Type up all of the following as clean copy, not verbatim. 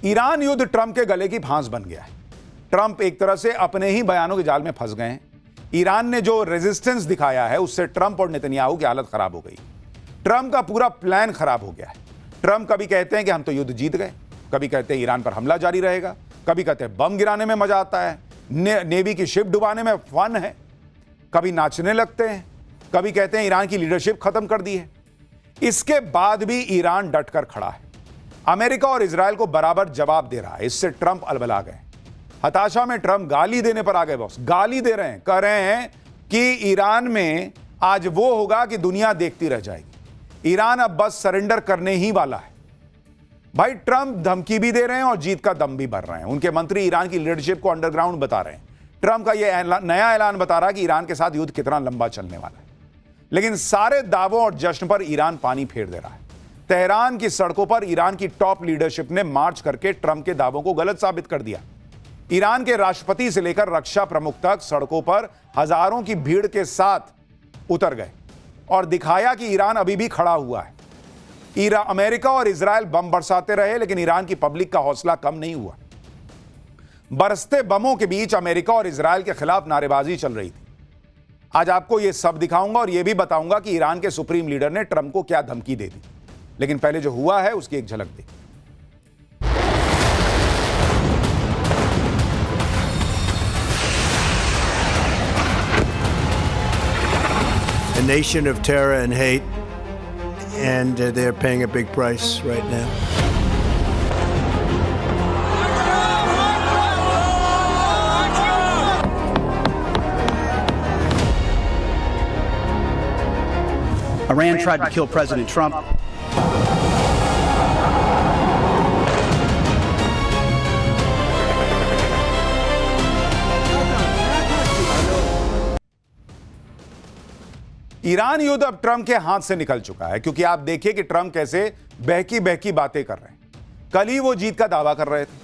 Iran युद्ध Trump के गले की फांस बन गया है। ट्रंप एक तरह से अपने ही बयानों के जाल में फंस गए हैं। ईरान ने जो रेजिस्टेंस दिखाया है उससे ट्रंप और नेतन्याहू की हालत खराब हो गई। ट्रंप का पूरा प्लान खराब हो गया है। ट्रंप कभी कहते हैं कि हम तो युद्ध जीत गए, कभी कहते हैं ईरान पर हमला जारी रहेगा, कभी कहते हैं बम गिराने में मजा आता है, नेवी की शिप डुबाने में फन है, कभी नाचने लगते हैं, कभी कहते हैं ईरान की लीडरशिप खत्म कर दी है। इसके बाद भी ईरान डटकर खड़ा है। अमेरिका और इजराइल को बराबर जवाब दे रहा है। इससे ट्रंप अलबला गए। हताशा में ट्रंप गाली देने पर आ गए। बॉस गाली दे रहे हैं, कह रहे हैं कि ईरान में आज वो होगा कि दुनिया देखती रह जाएगी। ईरान अब बस सरेंडर करने ही वाला है। भाई ट्रंप धमकी भी दे रहे हैं और जीत का दम भी भर रहे हैं। उनके मंत्री ईरान की लीडरशिप को अंडरग्राउंड बता रहे हैं। ट्रंप का यह नया ऐलान बता रहा है कि ईरान के साथ युद्ध कितना लंबा चलने वाला है। लेकिन सारे दावों और जश्न पर ईरान पानी फेर दे रहा है। तेहरान की सड़कों पर ईरान की टॉप लीडरशिप ने मार्च करके ट्रंप के दावों को गलत साबित कर दिया। ईरान के राष्ट्रपति से लेकर रक्षा प्रमुख तक सड़कों पर हजारों की भीड़ के साथ उतर गए और दिखाया कि ईरान अभी भी खड़ा हुआ है। अमेरिका और इजराइल बम बरसाते रहे, लेकिन ईरान की पब्लिक का हौसला कम नहीं हुआ। बरसते बमों के बीच अमेरिका और इजराइल के खिलाफ नारेबाजी चल रही थी। आज आपको यह सब दिखाऊंगा और यह भी बताऊंगा कि ईरान के सुप्रीम लीडर ने ट्रंप को क्या धमकी दे दी। लेकिन पहले जो हुआ है उसकी एक झलक देखिए। A nation of terror and hate, and they're paying a big price right now. Iran tried to kill President Trump. Iran युद्ध अब ट्रंप के हाथ से निकल चुका है, क्योंकि आप देखिए कि ट्रंप कैसे बहकी बहकी बातें कर रहे हैं। कल ही वो जीत का दावा कर रहे थे।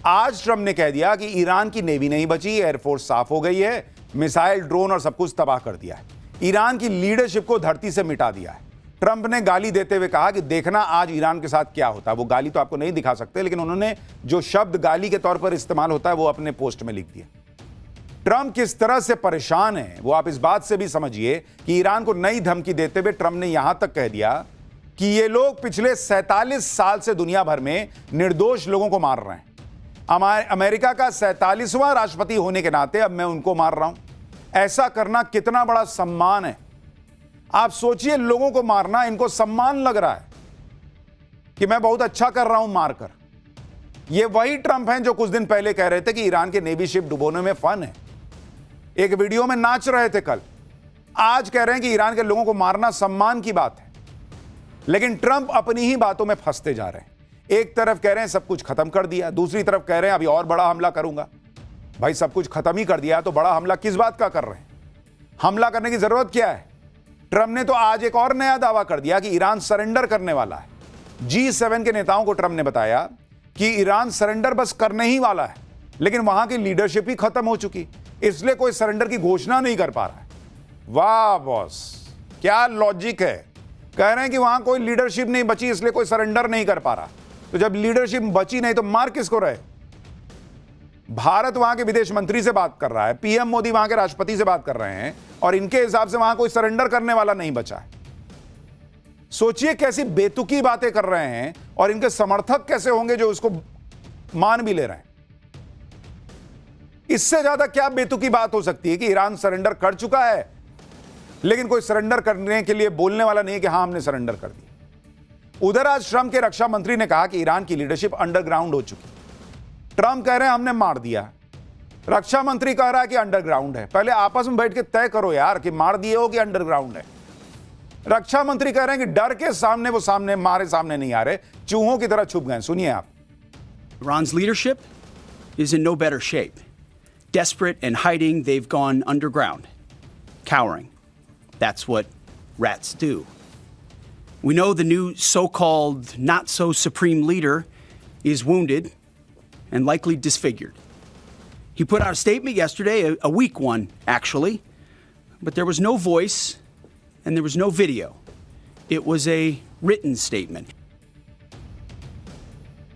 आज ट्रंप ने कह दिया कि ईरान की नेवी नहीं बची, एयरफोर्स साफ हो गई है, मिसाइल, ड्रोन और सब कुछ तबाह कर दिया है। ईरान की लीडरशिप को धरती से मिटा दिया है। ट्रंप ने गाली देते हुए कहा कि देखना आज ईरान के साथ क्या होता है। वो गाली तो आपको नहीं दिखा सकते, लेकिन उन्होंने जो शब्द गाली के तौर पर इस्तेमाल होता है वो अपने पोस्ट में लिख दिया। ट्रंप किस तरह से परेशान है वो आप इस बात से भी समझिए कि ईरान को नई धमकी देते हुए ट्रंप ने यहां तक कह दिया कि ये लोग पिछले 47 साल से दुनिया भर में निर्दोष लोगों को मार रहे हैं। अमेरिका का 47वां राष्ट्रपति होने के नाते अब मैं उनको मार रहा हूं। ऐसा करना कितना बड़ा सम्मान है। आप सोचिए, लोगों को मारना इनको सम्मान लग रहा है कि मैं बहुत अच्छा कर रहा हूं मारकर। ये वही ट्रंप हैं जो कुछ दिन पहले कह रहे थे कि ईरान के नेवी शिप डुबोने में फन है। एक वीडियो में नाच रहे थे कल। आज कह रहे हैं कि ईरान के लोगों को मारना सम्मान की बात है। लेकिन ट्रंप अपनी ही बातों में फंसते जा रहे हैं। एक तरफ कह रहे हैं सब कुछ खत्म कर दिया, दूसरी तरफ कह रहे हैं अभी और बड़ा हमला करूंगा। भाई सब कुछ खत्म ही कर दिया तो बड़ा हमला किस बात का कर रहे हैं? हमला करने की जरूरत क्या है? ट्रंप ने तो आज एक और नया दावा कर दिया कि ईरान सरेंडर करने वाला है। G7 के नेताओं को ट्रंप ने बताया कि ईरान सरेंडर बस करने ही वाला है, लेकिन वहां की लीडरशिप ही खत्म हो चुकी, इसलिए कोई सरेंडर की घोषणा नहीं कर पा रहा है। वाह बॉस, क्या लॉजिक है। कह रहे हैं कि वहां कोई लीडरशिप नहीं बची, इसलिए कोई सरेंडर नहीं कर पा रहा। तो जब लीडरशिप बची नहीं तो मार किसको रहे? भारत वहां के विदेश मंत्री से बात कर रहा है, पीएम मोदी वहां के राष्ट्रपति से बात कर रहे हैं, और इनके हिसाब से वहां कोई सरेंडर करने वाला नहीं बचा है। सोचिए कैसी बेतुकी बातें कर रहे हैं, और इनके समर्थक कैसे होंगे जो उसको मान भी ले रहे हैं। इससे ज्यादा क्या बेतुकी बात हो सकती है कि ईरान सरेंडर कर चुका है, लेकिन कोई सरेंडर करने के लिए बोलने वाला नहीं है कि हां हमने सरेंडर कर दिया। उधर आज ट्रंप के रक्षा मंत्री ने कहा कि ईरान की लीडरशिप अंडरग्राउंड हो चुकी। ट्रंप कह रहे हैं हमने मार दिया, रक्षा मंत्री कह रहा है कि अंडरग्राउंड है। पहले आपस में बैठ के तय करो यार कि मार दिए हो कि अंडरग्राउंड है। रक्षा मंत्री कह रहे हैं कि डर के सामने वो सामने नहीं आ रहे, चूहों की तरह छुप गए। सुनिए आप। Iran's leadership is in no better shape. Desperate and hiding, they've gone underground, cowering. That's what rats do. We know the new so-called not-so-supreme leader is wounded and likely disfigured. He put out a statement yesterday, a weak one, actually, but there was no voice and there was no video. It was a written statement.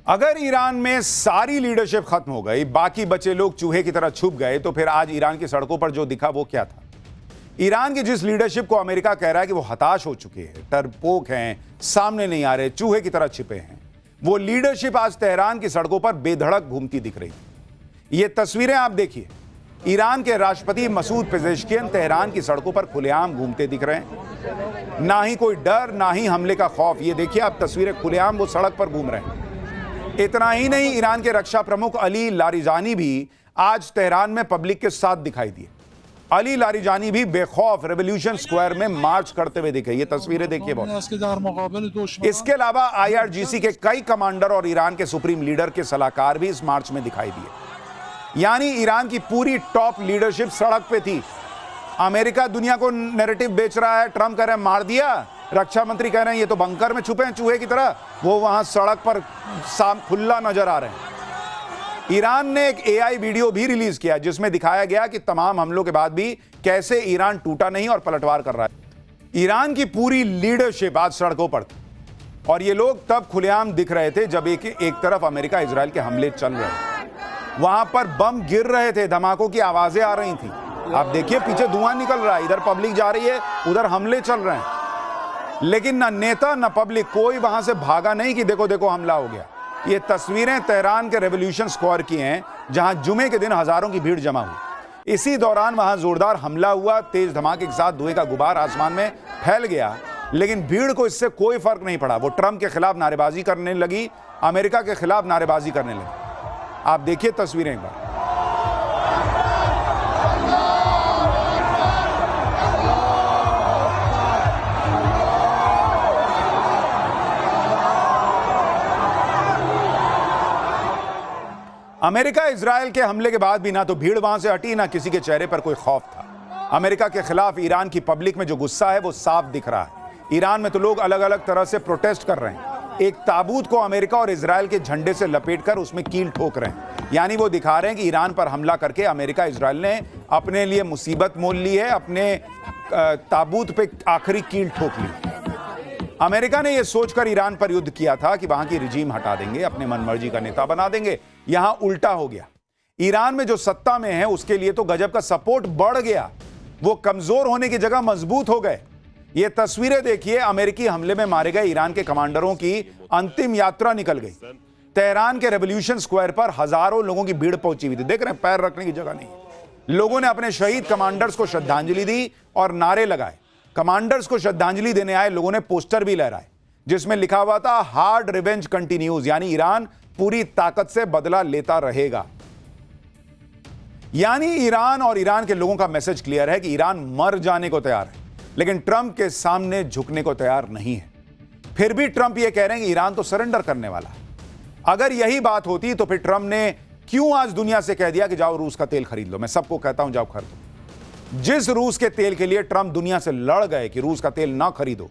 अगर Iran में सारी leadership खत्म हो गई, बाकी बचे लोग चूहे की तरह छुप गए, तो फिर आज ईरान की सड़कों पर जो दिखा वो क्या था? ईरान की जिस लीडरशिप को अमेरिका कह रहा है कि वो हताश हो चुकी है, डरपोक हैं, सामने नहीं आ रहे, चूहे की तरह छिपे हैं, वो लीडरशिप आज तेहरान की सड़कों पर बेधड़क घूमती दिख रही है। ये तस्वीरें आप देखिए, ईरान के राष्ट्रपति मसूद पेजेश्कियन तेहरान की सड़कों पर खुलेआम घूमते दिख रहे हैं। ना ही कोई डर, ना ही हमले का खौफ। ये देखिए आप तस्वीरें, खुलेआम वो सड़क पर घूम रहे हैं। इतना ही नहीं, ईरान के रक्षा प्रमुख अली लारिजानी भी आज तेहरान में पब्लिक के साथ दिखाई दिए। अली लारिजानी भी बेखौफ रेवोल्यूशन स्क्वायर में मार्च करते हुए दिखे। ये तस्वीरें देखिए बहुत। इसके अलावा IRGC के कई कमांडर और ईरान के सुप्रीम लीडर के सलाहकार भी इस मार्च में दिखाई दिए। यानी ईरान की पूरी टॉप लीडरशिप सड़क पे थी। अमेरिका दुनिया को नैरेटिव बेच रहा है, ट्रंप कह रहे हैं मार दिया, रक्षा मंत्री कह रहे हैं ये तो बंकर में छुपे हैं चूहे की तरह, वो वहां सड़क पर खुला नजर आ रहे हैं। ईरान ने एक AI वीडियो भी रिलीज किया जिसमें दिखाया गया कि तमाम हमलों के बाद भी कैसे ईरान टूटा नहीं और पलटवार कर रहा है। ईरान की पूरी लीडरशिप आज सड़कों पर थी और ये लोग तब खुलेआम दिख रहे थे जब एक तरफ अमेरिका इजराइल के हमले चल रहे थे, वहां पर बम गिर रहे थे, धमाकों की आवाजें आ रही थी। आप देखिए पीछे धुआं निकल रहा है, इधर पब्लिक जा रही है, उधर हमले चल रहे हैं, लेकिन ना नेता ना पब्लिक कोई वहां से भागा नहीं कि देखो देखो हमला हो गया। ये तस्वीरें तेहरान के रेवोल्यूशन स्क्वायर की हैं, जहां जुमे के दिन हजारों की भीड़ जमा हुई। इसी दौरान वहां जोरदार हमला हुआ, तेज धमाके के साथ धुएं का गुबार आसमान में फैल गया, लेकिन भीड़ को इससे कोई फर्क नहीं पड़ा। वो ट्रंप के खिलाफ नारेबाजी करने लगी, अमेरिका के खिलाफ नारेबाजी करने लगी। आप देखिए तस्वीरें एक बार। अमेरिका इजराइल के हमले के बाद भी ना तो भीड़ वहां से हटी, ना किसी के चेहरे पर कोई खौफ था। अमेरिका के खिलाफ ईरान की पब्लिक में जो गुस्सा है वो साफ दिख रहा है। ईरान में तो लोग अलग अलग तरह से प्रोटेस्ट कर रहे हैं। एक ताबूत को अमेरिका और इजराइल के झंडे से लपेटकर उसमें कील ठोक रहे हैं, यानी वो दिखा रहे हैं कि ईरान पर हमला करके अमेरिका इजराइल ने अपने लिए मुसीबत मोल ली है, अपने ताबूत पे आखिरी कील ठोक ली। अमेरिका ने यह सोचकर ईरान पर युद्ध किया था कि वहां की रिजीम हटा देंगे, अपने मनमर्जी का नेता बना देंगे। यहां उल्टा हो गया। ईरान में जो सत्ता में है उसके लिए तो गजब का सपोर्ट बढ़ गया, वो कमजोर होने की जगह मजबूत हो गए। ये तस्वीरें देखिए, अमेरिकी हमले में मारे गए ईरान के कमांडरों की अंतिम यात्रा निकल गई। तेहरान के रेवोल्यूशन स्क्वायर पर हजारों लोगों की भीड़ पहुंची हुई थी। देख रहे हैं, पैर रखने की जगह नहीं। लोगों ने अपने शहीद कमांडर्स को श्रद्धांजलि दी और नारे लगाए। कमांडर्स को श्रद्धांजलि देने आए लोगों ने पोस्टर भी लहराए जिसमें लिखा हुआ था हार्ड रिवेंज कंटिन्यूज, यानी ईरान पूरी ताकत से बदला लेता रहेगा। यानी ईरान और ईरान के लोगों का मैसेज क्लियर है कि ईरान मर जाने को तैयार है, लेकिन ट्रंप के सामने झुकने को तैयार नहीं है। फिर भी ट्रंप यह कह रहे हैं कि ईरान तो सरेंडर करने वाला है। अगर यही बात होती तो फिर ट्रंप ने क्यों आज दुनिया से कह दिया कि जाओ रूस का तेल खरीद लो? मैं सबको कहता हूं जाओ खरीदो। जिस रूस के तेल के लिए ट्रंप दुनिया से लड़ गए कि रूस का तेल ना खरीदो,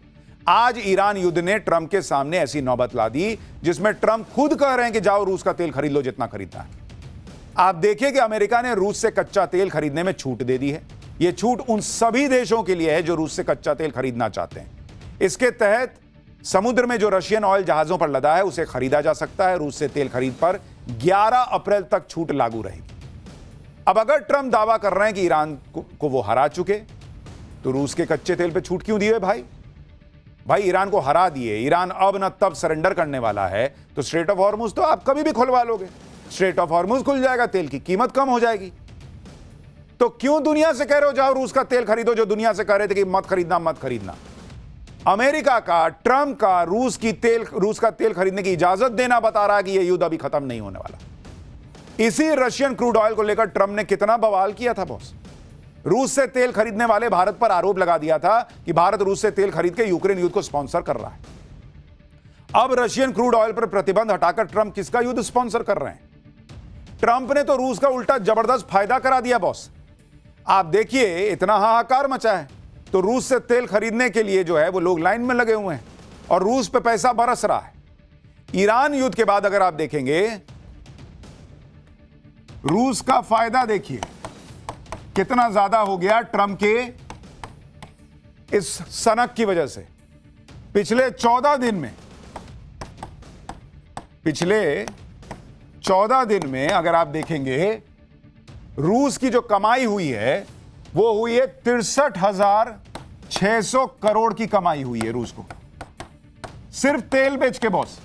आज ईरान युद्ध ने ट्रंप के सामने ऐसी नौबत ला दी जिसमें ट्रंप खुद कह रहे हैं कि जाओ रूस का तेल खरीद लो जितना खरीदना है। आप देखिए कि अमेरिका ने रूस से कच्चा तेल खरीदने में छूट दे दी है। यह छूट उन सभी देशों के लिए है जो रूस से कच्चा तेल खरीदना चाहते हैं। इसके तहत समुद्र में जो रशियन ऑयल जहाजों पर लदा है उसे खरीदा जा सकता है। रूस से तेल खरीद पर 11 अप्रैल तक छूट लागू रहेगी। अब अगर ट्रंप दावा कर रहे हैं कि ईरान को वो हरा चुके, तो रूस के कच्चे तेल पे छूट क्यों दिए भाई? ईरान को हरा दिए, ईरान अब न तब सरेंडर करने वाला है, तो स्ट्रेट ऑफ हॉर्मुज तो आप कभी भी खुलवा लोगे। स्ट्रेट ऑफ हॉर्मुज खुल जाएगा, तेल की कीमत कम हो जाएगी। तो क्यों दुनिया से कह रहे हो जाओ रूस का तेल खरीदो, जो दुनिया से कह रहे थे कि मत खरीदना मत खरीदना? अमेरिका का, ट्रंप का रूस का तेल खरीदने की इजाजत देना बता रहा है कि यह युद्ध अभी खत्म नहीं होने वाला। इसी रशियन क्रूड ऑयल को लेकर ट्रंप ने कितना बवाल किया था बॉस। रूस से तेल खरीदने वाले भारत पर आरोप लगा दिया था कि भारत रूस से तेल खरीद के यूक्रेन युद्ध को स्पॉन्सर कर रहा है। अब रशियन क्रूड ऑयल पर प्रतिबंध हटाकर ट्रंप किसका युद्ध स्पॉन्सर कर रहे हैं? ट्रंप ने तो रूस का उल्टा जबरदस्त फायदा करा दिया बॉस। आप देखिए, इतना हाहाकार मचा है तो रूस से तेल खरीदने के लिए जो है वो लोग लाइन में लगे हुए हैं और रूस पे पैसा बरस रहा है। ईरान युद्ध के बाद अगर आप देखेंगे, रूस का फायदा देखिए कितना ज्यादा हो गया ट्रंप के इस सनक की वजह से। पिछले 14 दिन में पिछले 14 दिन में अगर आप देखेंगे रूस की जो कमाई हुई है वो हुई है 63,600 करोड़ की कमाई हुई है रूस को, सिर्फ तेल बेच के बॉस।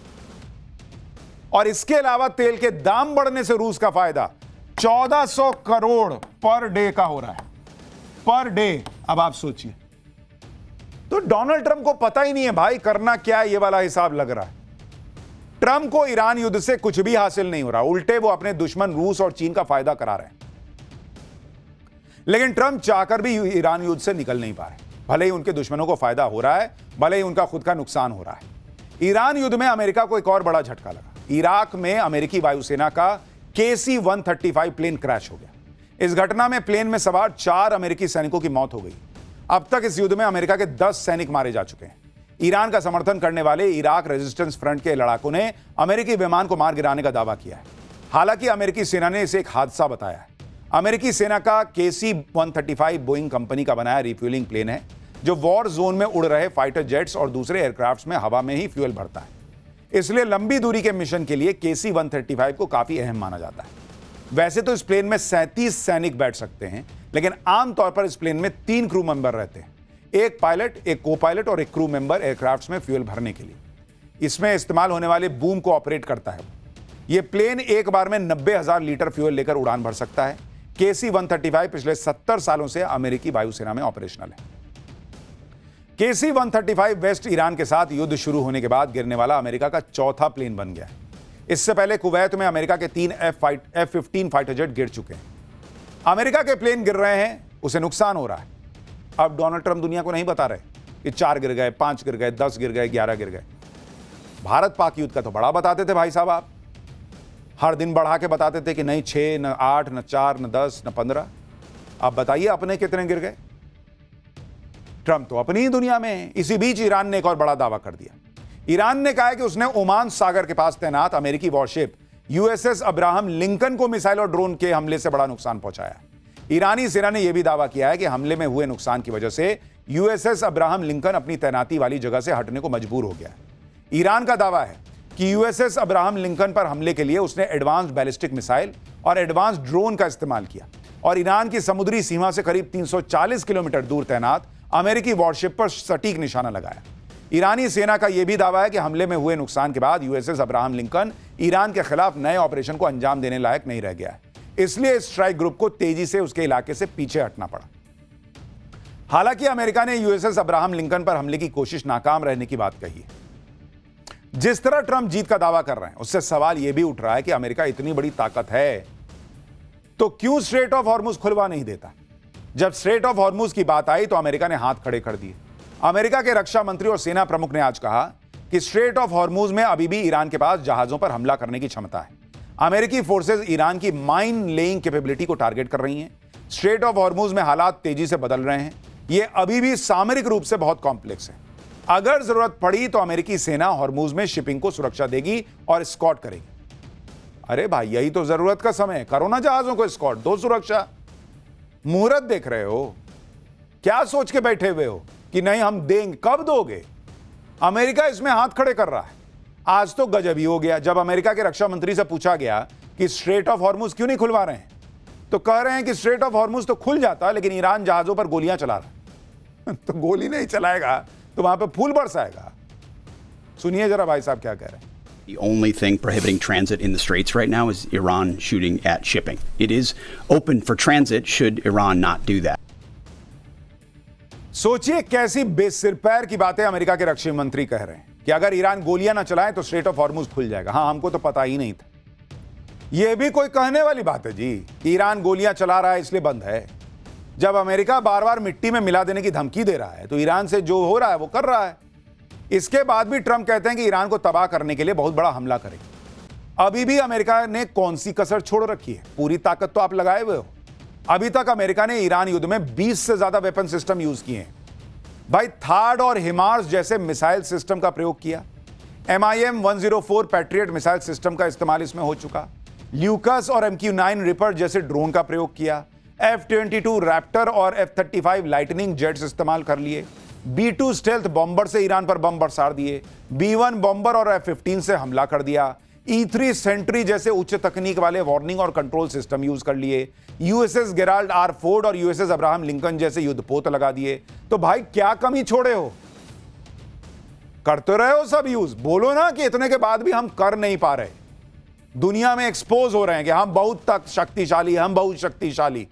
और इसके अलावा तेल के दाम बढ़ने से रूस का फायदा 1400 करोड़ पर डे का हो रहा है, पर डे। अब आप सोचिए, तो डोनाल्ड ट्रंप को पता ही नहीं है भाई करना क्या है, ये वाला हिसाब लग रहा है। ट्रंप को ईरान युद्ध से कुछ भी हासिल नहीं हो रहा, उल्टे वो अपने दुश्मन रूस और चीन का फायदा करा रहे हैं। लेकिन ट्रंप चाहकर भी ईरान युद्ध से निकल नहीं पा रहे, भले ही उनके दुश्मनों को फायदा हो रहा है, भले ही उनका खुद का नुकसान हो रहा है। ईरान युद्ध में अमेरिका को एक और बड़ा झटका लगा। इराक में अमेरिकी वायुसेना का KC-135 प्लेन क्रैश हो गया। इस घटना में प्लेन में सवार 4 अमेरिकी सैनिकों की मौत हो गई। अब तक इस युद्ध में अमेरिका के 10 सैनिक मारे जा चुके हैं। ईरान का समर्थन करने वाले इराक रेजिस्टेंस फ्रंट के लड़ाकों ने अमेरिकी विमान को मार गिराने का दावा किया है। हालांकि अमेरिकी सेना ने इसे एक हादसा बताया है। अमेरिकी सेना का KC-135 बोइंग कंपनी का बनाया रिफ्यूलिंग प्लेन है, जो वॉर जोन में उड़ रहे फाइटर जेट्स और दूसरे एयरक्राफ्ट्स में हवा में ही फ्यूल भरता है। इसलिए लंबी दूरी के मिशन के लिए KC-135 को काफी अहम माना जाता है। वैसे तो इस प्लेन में 37 सैनिक बैठ सकते हैं, लेकिन आमतौर पर इस प्लेन में 3 क्रू मेंबर रहते हैं, एक पायलट, एक को पायलट और एक क्रू मेंबर एयरक्राफ्ट्स में फ्यूल भरने के लिए। इसमें इस्तेमाल होने वाले बूम को ऑपरेट करता है। यह प्लेन एक बार में 90,000 लीटर फ्यूल लेकर उड़ान भर सकता है। KC-135 पिछले 70 सालों से अमेरिकी वायुसेना में ऑपरेशनल है। KC-135 वेस्ट ईरान के साथ युद्ध शुरू होने के बाद गिरने वाला अमेरिका का चौथा प्लेन बन गया है। इससे पहले कुवैत में अमेरिका के 3 F-15 फाइटर जेट गिर चुके हैं। अमेरिका के प्लेन गिर रहे हैं, उसे नुकसान हो रहा है। अब डोनाल्ड ट्रंप दुनिया को नहीं बता रहे कि 4 गिर गए, 5 गिर गए, 10 गिर गए, 11 गिर गए। भारत पाक युद्ध का तो बड़ा बताते थे भाई साहब, आप हर दिन बढ़ा के बताते थे कि नहीं 6, न 8, न 4, न 10, न 15। आप बताइए अपने कितने गिर गए। ट्रंप तो अपनी ही दुनिया में है। इसी बीच ईरान ने एक और बड़ा दावा कर दिया। ईरान ने कहा है कि उसने ओमान सागर के पास तैनात अमेरिकी वॉरशिप USS अब्राहम लिंकन को मिसाइल और ड्रोन के हमले से बड़ा नुकसान पहुंचाया। ईरानी सेना ने यह भी दावा किया है कि हमले में हुए नुकसान की वजह से USS अब्राहम लिंकन अपनी तैनाती वाली जगह से हटने को मजबूर हो गया। ईरान का दावा है कि USS अब्राहम लिंकन पर हमले के लिए उसने एडवांस्ड बैलिस्टिक मिसाइल और एडवांस्ड ड्रोन का इस्तेमाल किया और ईरान की समुद्री सीमा से करीब 340 किलोमीटर दूर तैनात अमेरिकी वॉरशिप पर सटीक निशाना लगाया। ईरानी सेना का यह भी दावा है कि हमले में हुए नुकसान के बाद USS अब्राहम लिंकन ईरान के खिलाफ नए ऑपरेशन को अंजाम देने लायक नहीं रह गया है, इसलिए इस स्ट्राइक ग्रुप को तेजी से उसके इलाके से पीछे हटना पड़ा। हालांकि अमेरिका ने USS अब्राहम लिंकन पर हमले की कोशिश नाकाम रहने की बात कही है। जिस तरह ट्रंप जीत का दावा कर रहे हैं, उससे सवाल यह भी उठ रहा है कि अमेरिका इतनी बड़ी ताकत है तो क्यों स्ट्रेट ऑफ हॉर्मुज खुलवा नहीं देता। जब स्ट्रेट ऑफ हॉर्मुज की बात आई तो अमेरिका ने हाथ खड़े कर दिए। अमेरिका के रक्षा मंत्री और सेना प्रमुख ने आज कहा कि स्ट्रेट ऑफ हॉर्मुज में अभी भी ईरान के पास जहाजों पर हमला करने की क्षमता है। अमेरिकी फोर्सेज ईरान की माइन लेइंग कैपेबिलिटी को टारगेट कर रही हैं। स्ट्रेट ऑफ हॉर्मुज में हालात तेजी से बदल रहे हैं। यह अभी भी सामरिक रूप से बहुत कॉम्प्लेक्स है। अगर जरूरत पड़ी तो अमेरिकी सेना हॉर्मुज में शिपिंग को सुरक्षा देगी और स्कॉट करेगी। अरे भाई, यही तो जरूरत का समय है, करो ना जहाजों को स्कॉट, दो सुरक्षा। मुहूर्त देख रहे हो, क्या सोच के बैठे हुए हो कि नहीं हम देंगे? कब दोगे? अमेरिका इसमें हाथ खड़े कर रहा है। आज तो गजब ही हो गया, जब अमेरिका के रक्षा मंत्री से पूछा गया कि स्ट्रेट ऑफ हॉर्मुज क्यों नहीं खुलवा रहे हैं, तो कह रहे हैं कि स्ट्रेट ऑफ हॉर्मुज तो खुल जाता, लेकिन ईरान जहाजों पर गोलियां चला रहा है। तो गोली नहीं चलाएगा तो वहां पे फूल बरसाएगा। सुनिए जरा भाई साहब क्या कह रहे हैं। The only thing prohibiting transit in the Straits right now is Iran shooting at shipping. It is open for transit should Iran not do that. सोचिए कैसी बेसिर पैर की बातें अमेरिका के रक्षा मंत्री कह रहे हैं कि अगर ईरान गोलियां ना चलाए तो स्ट्रेट ऑफ हॉर्मुज खुल जाएगा। हाँ, हमको तो पता ही नहीं था। यह भी कोई कहने वाली बात है जी कि ईरान गोलियां चला रहा है इसलिए बंद है। जब अमेरिका बार बार मिट्टी में मिला देने की धमकी दे रहा है तो ईरान से जो हो रहा है वो कर रहा है। इसके बाद भी ट्रंप कहते हैं कि ईरान को तबाह करने के लिए बहुत बड़ा हमला करेगा। अभी भी अमेरिका ने कौन सी कसर छोड़ रखी है? पूरी ताकत तो आप लगाए हुए हो। अभी तक अमेरिका ने ईरान युद्ध में 20 से ज्यादा वेपन सिस्टम यूज किए हैं। भाई, थार्ड और हिमार्स जैसे मिसाइल सिस्टम का प्रयोग किया। MIM-104 पैट्रियट मिसाइल सिस्टम का इस्तेमाल इसमें हो चुका। ल्यूकस और MQ-9 रिपर जैसे ड्रोन का प्रयोग किया। F-22 रैप्टर और F-35 लाइटनिंग जेट्स इस्तेमाल कर लिए। B-2 स्टेल्थ बॉम्बर से ईरान पर बम बरसार दिए। B-1 बॉम्बर और F-15 से हमला कर दिया। E3 सेंट्री जैसे उच्च तकनीक वाले वार्निंग और कंट्रोल सिस्टम यूज कर लिए, यूएसएस गेराल्ड आर फोर्ड और यूएसएस अब्राहम लिंकन जैसे युद्धपोत लगा दिए। तो भाई क्या कमी छोड़े हो? करते रहे हो सब यूज। बोलो ना कि इतने के बाद भी हम कर नहीं पा रहे। दुनिया में एक्सपोज हो रहे हैं कि हम बहुत तक शक्तिशाली, हम बहुत शक्तिशाली।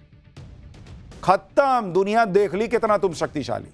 खत्म, दुनिया देख ली कितना तुम शक्तिशाली।